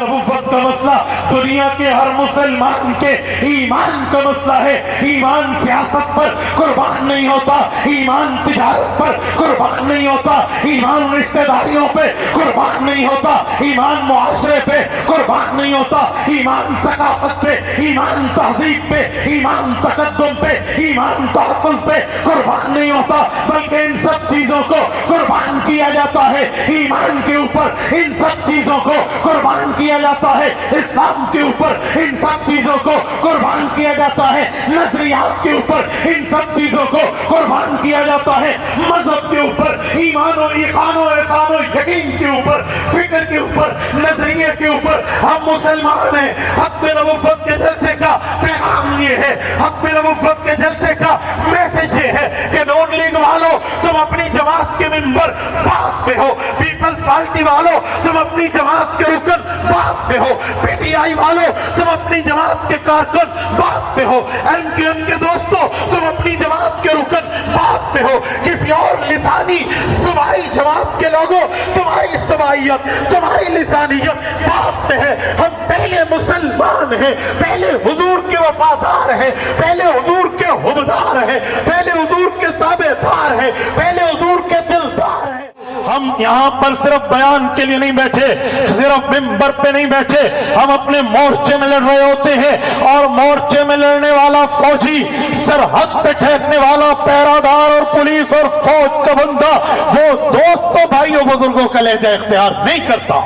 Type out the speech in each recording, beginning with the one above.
نبوت کا مسئلہ دنیا کے ہر مسلمان کے ایمان کا مسئلہ ہے. ایمان سیاست پر قربان نہیں ہوتا, ایمان تجارت پر قربان نہیں ہوتا, ایمان رشتہ داریوں پہ قربان نہیں ہوتا, ایمان معاشرے پہ قربان نہیں ہوتا, ایمان ثقافت پہ, ایمان تہذیب پہ, ایمان تقدم پہ, ایمان تحفظ پہ قربان نہیں ہوتا, بلکہ ان سب چیزوں کو قربان کیا جاتا ہے. ایمان کے اوپر ان سب چیزوں کو قربان کیا جاتا ہے, اسلام کے اوپر ان سب چیزوں کو قربان کیا جاتا ہے, نظریات کے اوپر ان سب چیزوں کو قربان کیا جاتا ہے, مذہب کے اوپر, ایمان و ایقان و احسان و یقین کے اوپر, فکر کے اوپر, نظریے کے اوپر. ہم مسلمان ہیں. ختم نبوت کے جلسے کا پیغام یہ ہے, ختم نبوت کے جلسے کا میسج یہ ہے کہ نون لیگ والوں تم اپنی جماعت کے ممبر بات پہ ہو, پیپلز پارٹی والوں تم اپنی جماعت کے رکن بات پہ ہو, پی ٹی آئی والوں تم اپنی جماعت کے کارکن بات پہ ہو, ایم کیو ایم کے دوستوں تم اپنی جماعت کے رکن بات پہ ہو. کسی اور لسانی صوبائی جماعت کے لوگوں تمہاری صوبائیت, تمہاری لسانیت بات پہ ہے. ہم پہلے مسلمان ہیں, پہلے حضور کے وفادار ہیں, پہلے حضور کے حبدار ہیں, پہلے حضور کے تابع دار ہیں, پہلے حضور کے دلدار ہیں. ہم یہاں پر صرف بیان کے لیے نہیں بیٹھے, صرف ممبر پہ نہیں بیٹھے, ہم اپنے مورچے میں لڑ رہے ہوتے ہیں. اور مورچے میں لڑنے والا فوجی, سرحد پہ ٹھہرنے والا پیرادار اور پولیس اور فوج کا بندہ وہ دوستوں بھائیوں بزرگوں کا لہجہ اختیار نہیں کرتا,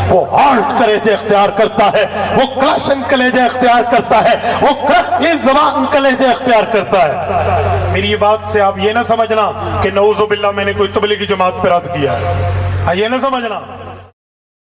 وہ ہالٹ کا لہجہ اختیار کرتا ہے, وہ کلاشن کا لہجہ اختیار کرتا ہے, وہ کرکلی زبان کا لہجہ اختیار کرتا ہے. میری یہ بات سے آپ یہ نہ سمجھنا کہ نعوذ باللہ میں نے کوئی تبلیغی جماعت پہ رد کیا ہے, یہ نہ سمجھنا.